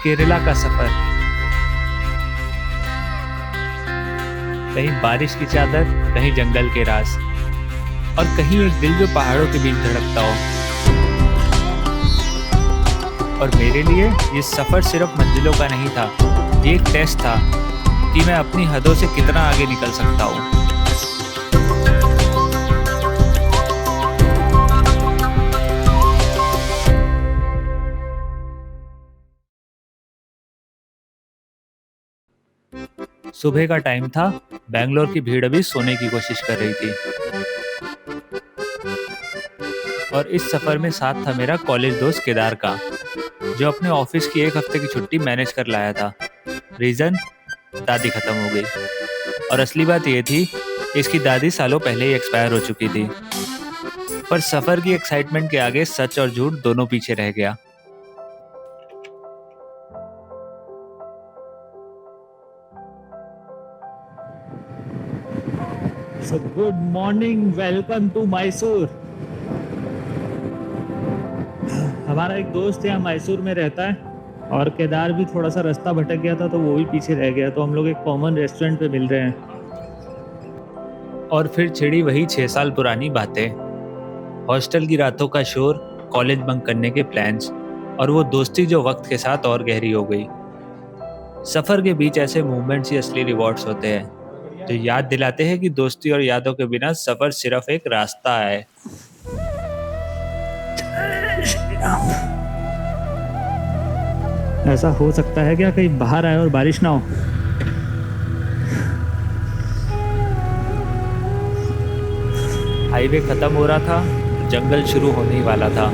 केरला का सफर, कहीं बारिश की चादर, कहीं जंगल के राज, और कहीं एक दिल जो पहाड़ों के बीच धड़कता हो। और मेरे लिए ये सफर सिर्फ मंजिलों का नहीं था, ये एक टेस्ट था कि मैं अपनी हदों से कितना आगे निकल सकता हूँ। सुबह का टाइम था, बैंगलोर की भीड़ अभी सोने की कोशिश कर रही थी। और इस सफर में साथ था मेरा कॉलेज दोस्त केदार का, जो अपने ऑफिस की एक हफ्ते की छुट्टी मैनेज कर लाया था। रीजन, दादी खत्म हो गई। और असली बात यह थी, इसकी दादी सालों पहले ही एक्सपायर हो चुकी थी। पर सफर की एक्साइटमेंट के आगे सच और झूठ दोनों पीछे रह गया। So good morning, welcome to Mysore. हमारा एक दोस्त यहाँ मैसूर में रहता है, और केदार भी थोड़ा सा रास्ता भटक गया था तो वो भी पीछे रह गया, तो हम लोग एक कॉमन रेस्टोरेंट पे मिल रहे हैं। और फिर छिड़ी वही 6 साल पुरानी बातें, हॉस्टल की रातों का शोर, कॉलेज बंक करने के प्लान्स, और वो दोस्ती जो वक्त के साथ और गहरी हो गई। सफर के बीच ऐसे मूवमेंट्स ही असली रिवॉर्ड्स होते हैं, जो याद दिलाते हैं कि दोस्ती और यादों के बिना सफर सिर्फ एक रास्ता है। ऐसा हो सकता है क्या कहीं बाहर आए और बारिश ना हो? हाईवे खत्म हो रहा था, जंगल शुरू होने ही वाला था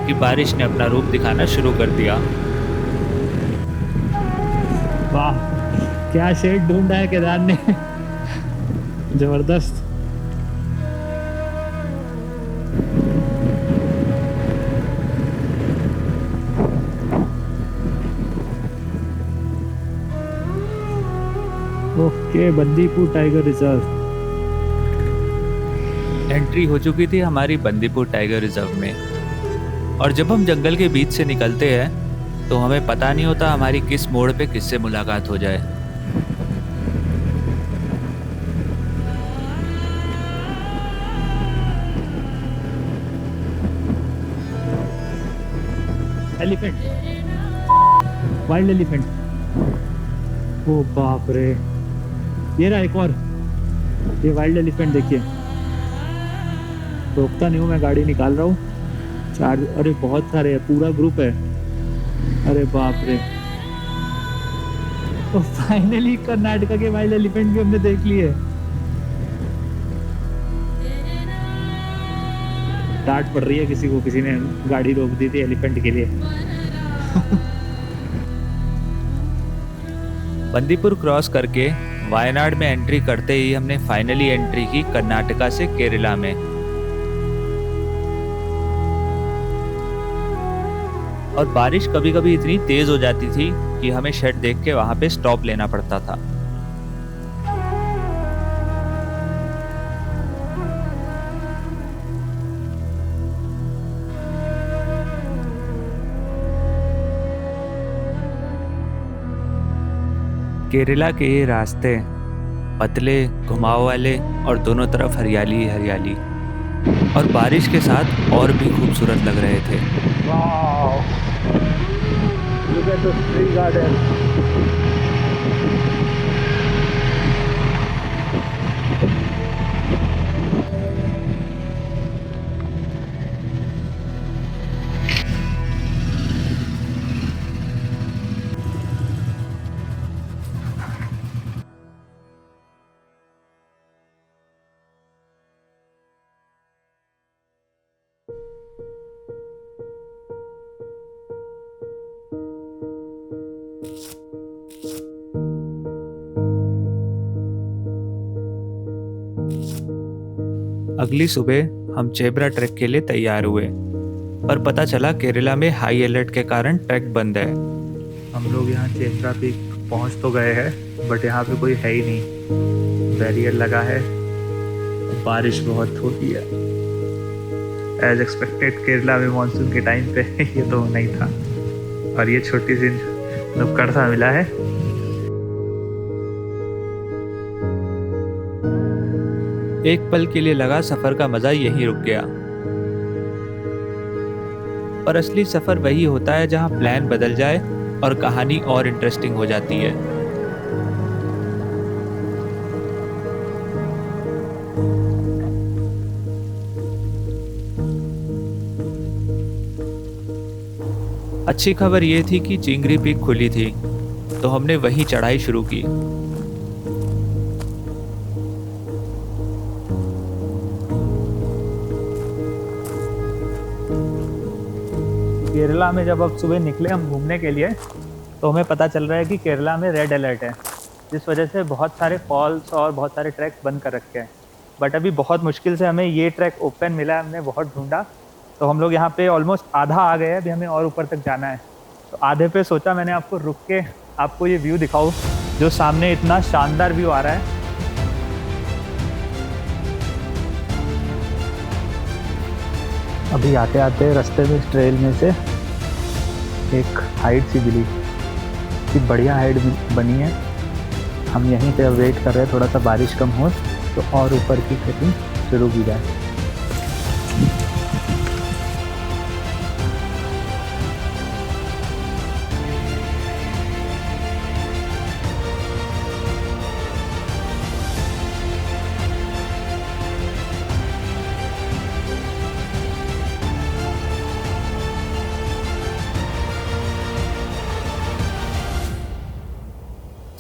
कि बारिश ने अपना रूप दिखाना शुरू कर दिया। वाह, क्या शेड ढूंढा है केदार ने। जबरदस्त। Okay, Bandipur tiger reserve. Entry हो चुकी थी हमारी बंदीपुर टाइगर रिजर्व में। और जब हम जंगल के बीच से निकलते हैं तो हमें पता नहीं होता हमारी किस मोड़ पे किससे मुलाकात हो जाए। Elephant, wild elephant. ओ बाप रे, ये रहा एक और, ये वाइल्ड एलिफेंट देखिए। रोकता नहीं हूँ, मैं गाड़ी निकाल रहा हूँ। चार, अरे बहुत सारे है, पूरा ग्रुप है। अरे बाप रे। तो फाइनली कर्नाटका के वाइल्ड एलिफेंट भी हमने देख लिए। डांट पड़ रही है किसी को, किसी ने गाड़ी रोक दी थी एलिफेंट के लिए। बंदीपुर क्रॉस करके वायनाड में एंट्री करते ही हमने फाइनली एंट्री की कर्नाटका से केरला में। और बारिश कभी कभी इतनी तेज हो जाती थी कि हमें शेड देख के वहां पे स्टॉप लेना पड़ता था। केरला के ये रास्ते पतले, घुमाव वाले, और दोनों तरफ हरियाली ही हरियाली, और बारिश के साथ और भी खूबसूरत लग रहे थे। Wow, look at the tree garden. अगली सुबह हम चेब्रा ट्रैक के लिए तैयार हुए, पर पता चला केरला में हाई अलर्ट के कारण ट्रैक बंद है। हम लोग यहाँ चेब्रा पीक पहुँच तो गए हैं, बट यहाँ पे कोई है ही नहीं। बैरियर लगा है, बारिश बहुत होती है। एज एक्सपेक्टेड केरला में मानसून के टाइम पे ये तो होना ही था। और ये छोटी सी नुक्कड़ सा मिला है। एक पल के लिए लगा सफर का मजा यहीं रुक गया, पर असली सफर वही होता है जहां प्लान बदल जाए और कहानी और इंटरेस्टिंग हो जाती है। अच्छी खबर ये थी कि चिंगरी पीक खुली थी, तो हमने वहीं चढ़ाई शुरू की। केरला में जब अब सुबह निकले हम घूमने के लिए, तो हमें पता चल रहा है कि केरला में रेड अलर्ट है, जिस वजह से बहुत सारे फॉल्स और बहुत सारे ट्रैक बंद कर रखे हैं। बट अभी बहुत मुश्किल से हमें ये ट्रैक ओपन मिला है, हमने बहुत ढूंढा, तो हम लोग यहाँ पे ऑलमोस्ट आधा आ गए हैं। अभी हमें और ऊपर तक जाना है, तो आधे पे सोचा मैंने आपको रुक के आपको ये व्यू दिखाऊं, जो सामने इतना शानदार व्यू आ रहा है। अभी आते आते रास्ते में ट्रेल में से एक हाइट सी मिली, कि बढ़िया हाइट बनी है। हम यहीं पे वेट कर रहे हैं, थोड़ा सा बारिश कम हो तो और ऊपर की ट्रेकिंग शुरू की जाए।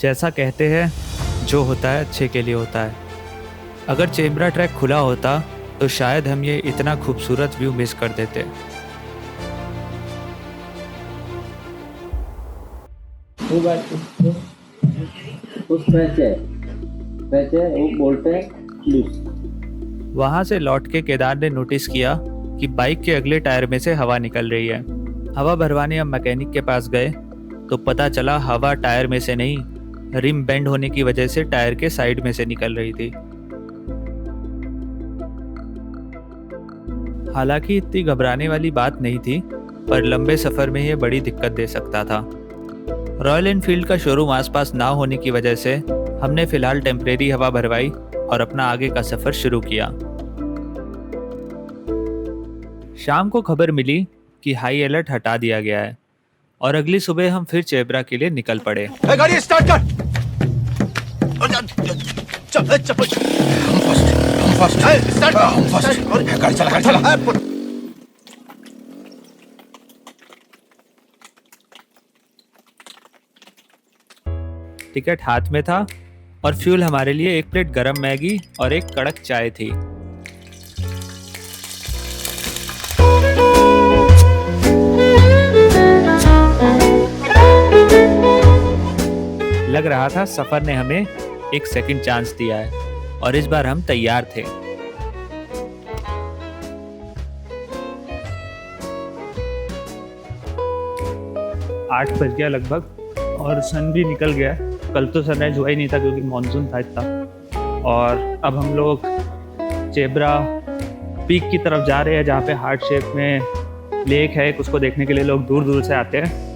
जैसा कहते हैं, जो होता है अच्छे के लिए होता है। अगर चेब्रा ट्रैक खुला होता तो शायद हम ये इतना खूबसूरत व्यू मिस कर देते। वहां से लौट के केदार ने नोटिस किया कि बाइक के अगले टायर में से हवा निकल रही है। हवा भरवाने हम मैकेनिक के पास गए तो पता चला हवा टायर में से नहीं, रिम बेंड होने की वजह से टायर के साइड में से निकल रही थी। हालांकि इतनी घबराने वाली बात नहीं थी, पर लंबे सफर में यह बड़ी दिक्कत दे सकता था। रॉयल एनफील्ड का शोरूम आसपास ना होने की वजह से हमने फिलहाल टेम्परेरी हवा भरवाई और अपना आगे का सफर शुरू किया। शाम को खबर मिली कि हाई अलर्ट हटा दिया गया है और अगली सुबह हम फिर चेब्रा के लिए निकल पड़े। गाड़ी स्टार्ट कर। गाड़ी चला। टिकट हाथ में था और फ्यूल हमारे लिए एक प्लेट गरम मैगी और एक कड़क चाय थी। लग रहा था सफर ने हमें एक सेकंड चांस दिया है और इस बार हम तैयार थे। आठ बज गया लगभग और सन भी निकल गया। कल तो सनराइज हुआ ही नहीं था क्योंकि मानसून था इतना। और अब हम लोग चेब्रा पीक की तरफ जा रहे हैं, जहाँ पे हार्ट शेप में लेक है। उसको देखने के लिए लोग दूर दूर से आते हैं।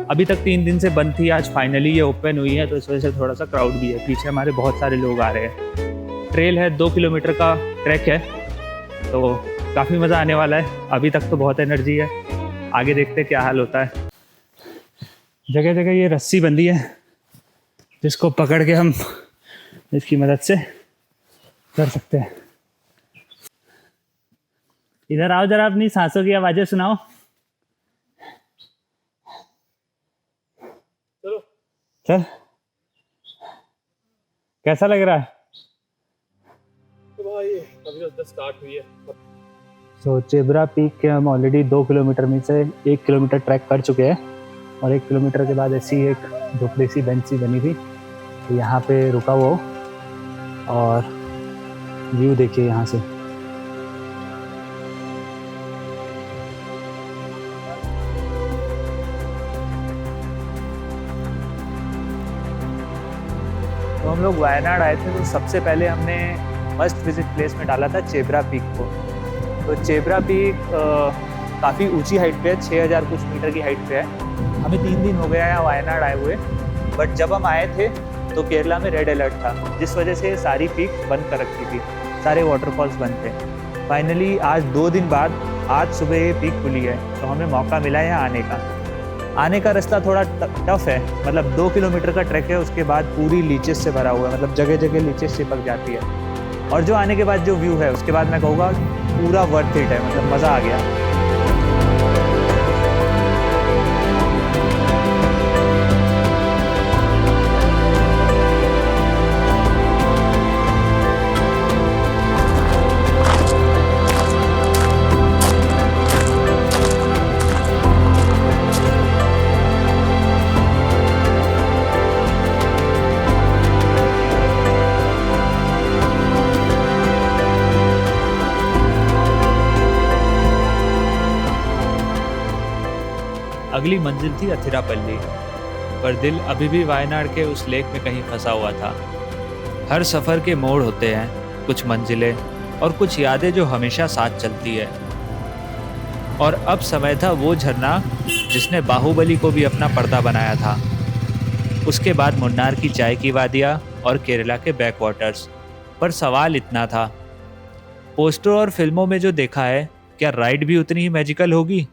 अभी तक 3 दिन से बंद थी, आज फाइनली ये ओपन हुई है, तो इस वजह से थोड़ा सा क्राउड भी है। पीछे हमारे बहुत सारे लोग आ रहे हैं। ट्रेल है, 2 किलोमीटर का ट्रैक है, तो काफ़ी मज़ा आने वाला है। अभी तक तो बहुत एनर्जी है, आगे देखते क्या हाल होता है। जगह जगह ये रस्सी बंधी है, जिसको पकड़ के हम इसकी मदद से कर सकते हैं। इधर आओ जरा, अपनी सांसों की आवाज़ें सुनाओ। चल, कैसा लग रहा है? तो भाई अभी तो स्टार्ट हुई है। तो चेब्रा पीक के हम ऑलरेडी 2 किलोमीटर में से 1 किलोमीटर ट्रैक कर चुके हैं और 1 किलोमीटर के बाद ऐसी एक झोपड़ी सी बेंच सी बनी थी, तो यहाँ पे रुका वो और व्यू देखिए यहाँ से। तो हम लोग वायनाड आए थे, तो सबसे पहले हमने मस्ट विजिट प्लेस में डाला था चेब्रा पीक को। तो चेब्रा पीक काफ़ी ऊंची हाइट पे है, 6000 कुछ मीटर की हाइट पे है हमें 3 दिन हो गया है वायनाड आए हुए, बट जब हम आए थे तो केरला में रेड अलर्ट था, जिस वजह से सारी पीक बंद कर रखी थी, सारे वाटरफॉल्स बंद थे। फाइनली आज 2 दिन बाद आज सुबह ये पीक खुली है, तो हमें मौका मिला है यहाँ आने का। आने का रास्ता थोड़ा टफ है, मतलब 2 किलोमीटर का ट्रैक है, उसके बाद पूरी लीचेस से भरा हुआ है, मतलब जगह जगह लीचेस चिपक जाती है। और जो आने के बाद जो व्यू है उसके बाद मैं कहूँगा पूरा वर्थ इट है, मतलब मज़ा आ गया। अगली मंजिल थी अथिरापल्ली, पर दिल अभी भी वायनाड के उस लेक में कहीं फंसा हुआ था। हर सफ़र के मोड़ होते हैं, कुछ मंजिलें और कुछ यादें जो हमेशा साथ चलती है। और अब समय था वो झरना जिसने बाहुबली को भी अपना पर्दा बनाया था। उसके बाद मुन्नार की चाय की वादियाँ और केरला के बैक वाटर्स। पर सवाल इतना था, पोस्टर और फिल्मों में जो देखा है, क्या राइड भी उतनी ही मैजिकल होगी?